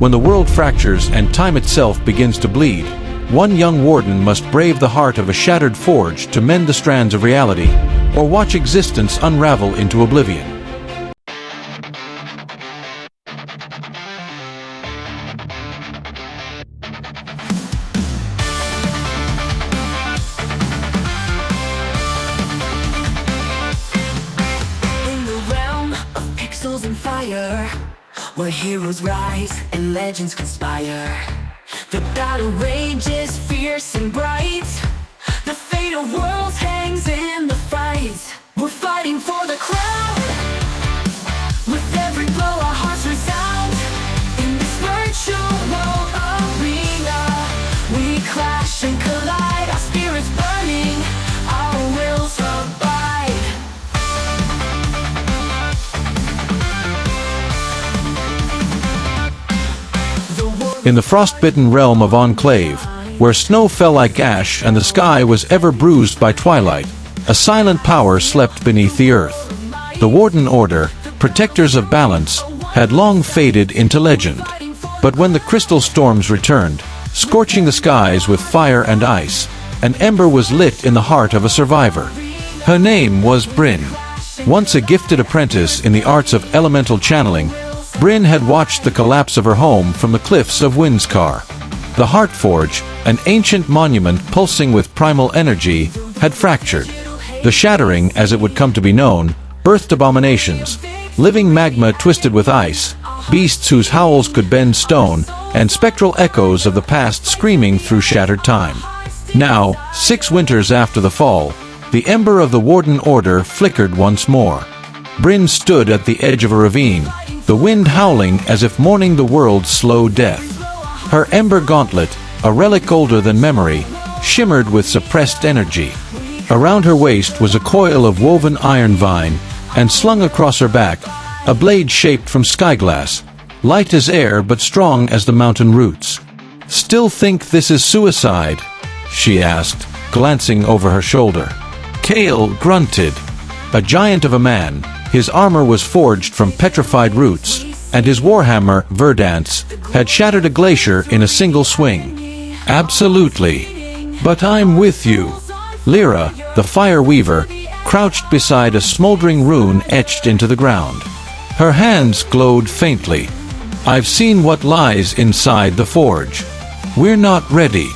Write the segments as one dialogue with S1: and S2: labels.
S1: when the world fractures and time itself begins to bleed, one young warden must brave the heart of a shattered forge to mend the strands of reality, or watch existence unravel into oblivion.
S2: And fire, where heroes rise and legends conspire. The battle rages fierce and bright. The fate of worlds hangs in the fight. We're fighting for the crown. With every blow our hearts resound. In this virtual arena, we clash and collide. Our spirits burning, our wills abide.
S1: In the frost-bitten realm of Enclave, where snow fell like ash and the sky was ever bruised by twilight, a silent power slept beneath the earth. The Warden Order, protectors of balance, had long faded into legend. But when the crystal storms returned, scorching the skies with fire and ice, an ember was lit in the heart of a survivor. Her name was Bryn. Once a gifted apprentice in the arts of elemental channeling, Bryn had watched the collapse of her home from the cliffs of Windskar. The Heart Forge, an ancient monument pulsing with primal energy, had fractured. The shattering, as it would come to be known, birthed abominations, living magma twisted with ice, beasts whose howls could bend stone, and spectral echoes of the past screaming through shattered time. Now, 6 winters after the fall, the ember of the Warden Order flickered once more. Bryn stood at the edge of a ravine, the wind howling as if mourning the world's slow death. Her ember gauntlet, a relic older than memory, shimmered with suppressed energy. Around her waist was a coil of woven iron vine, and slung across her back, a blade shaped from skyglass, light as air but strong as the mountain roots. "Still think this is suicide?" she asked, glancing over her shoulder. Kale grunted. A giant of a man, his armor was forged from petrified roots, and his warhammer, Verdance, had shattered a glacier in a single swing. "Absolutely. But I'm with you." Lyra, the fire weaver, crouched beside a smoldering rune etched into the ground. Her hands glowed faintly. "I've seen what lies inside the forge. We're not ready.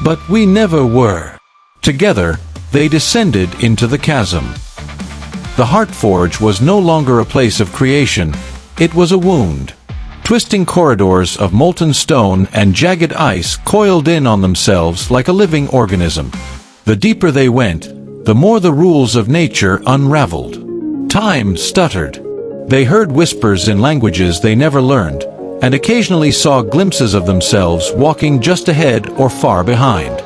S1: But we never were." Together, they descended into the chasm. The Heart Forge was no longer a place of creation, it was a wound. Twisting corridors of molten stone and jagged ice coiled in on themselves like a living organism. The deeper they went, the more the rules of nature unraveled. Time stuttered. They heard whispers in languages they never learned, and occasionally saw glimpses of themselves walking just ahead or far behind.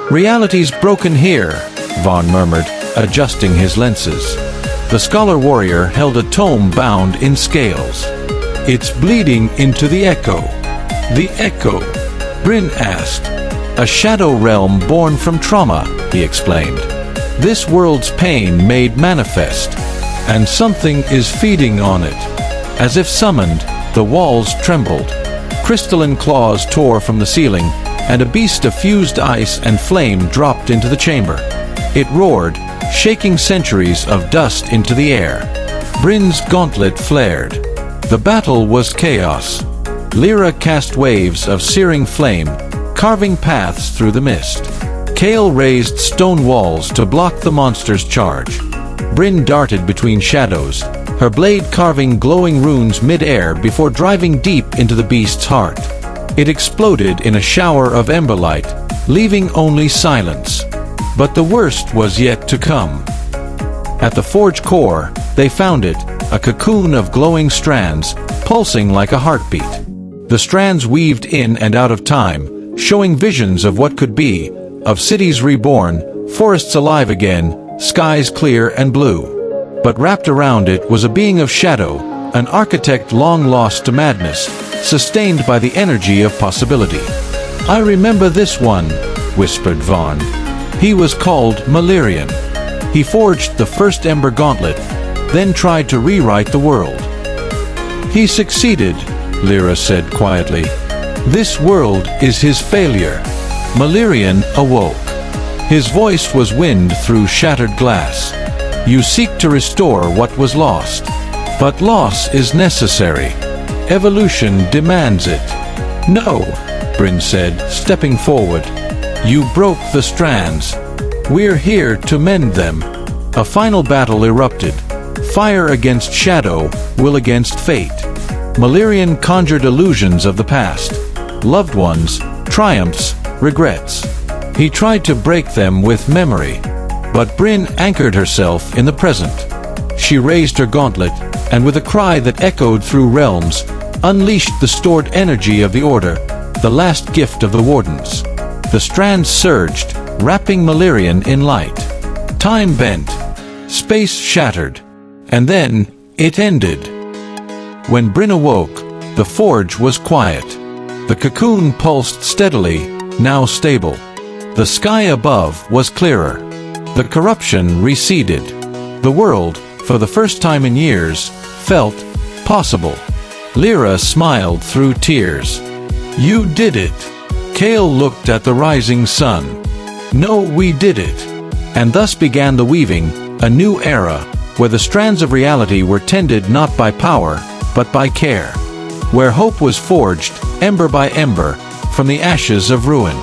S1: "Reality's broken here," Vaughn murmured, adjusting his lenses. The scholar warrior held a tome bound in scales. "It's bleeding into the echo." "The echo?" Bryn asked. "A shadow realm born from trauma," he explained. "This world's pain made manifest, and something is feeding on it." As if summoned, the walls trembled. Crystalline claws tore from the ceiling, and a beast of fused ice and flame dropped into the chamber. It roared, shaking centuries of dust into the air. Bryn's gauntlet flared. The battle was chaos. Lyra cast waves of searing flame, carving paths through the mist. Kale raised stone walls to block the monster's charge. Bryn darted between shadows, her blade carving glowing runes mid-air before driving deep into the beast's heart. It exploded in a shower of emberlight, leaving only silence. But the worst was yet to come. At the forge core, they found it, a cocoon of glowing strands, pulsing like a heartbeat. The strands weaved in and out of time, showing visions of what could be, of cities reborn, forests alive again, skies clear and blue. But wrapped around it was a being of shadow, an architect long lost to madness, sustained by the energy of possibility. "I remember this one," whispered Vaughn. "He was called Malerian. He forged the first Ember Gauntlet, then tried to rewrite the world. He succeeded," Lyra said quietly. "This world is his failure." Malerian awoke. His voice was wind through shattered glass. "You seek to restore what was lost. But loss is necessary. Evolution demands it." "No," Bryn said, stepping forward. "You broke the strands. We're here to mend them." A final battle erupted. Fire against shadow, will against fate. Malerian conjured illusions of the past. Loved ones, triumphs, regrets. He tried to break them with memory. But Bryn anchored herself in the present. She raised her gauntlet, and with a cry that echoed through realms, unleashed the stored energy of the Order, the last gift of the Wardens. The strands surged, wrapping Malerian in light. Time bent. Space shattered. And then, it ended. When Bryn awoke, the forge was quiet. The cocoon pulsed steadily, now stable. The sky above was clearer. The corruption receded. The world, for the first time in years, felt possible. Lyra smiled through tears. "You did it." Kale looked at the rising sun. "No, we did it." And thus began the weaving, a new era, where the strands of reality were tended not by power, but by care. Where hope was forged, ember by ember, from the ashes of ruin.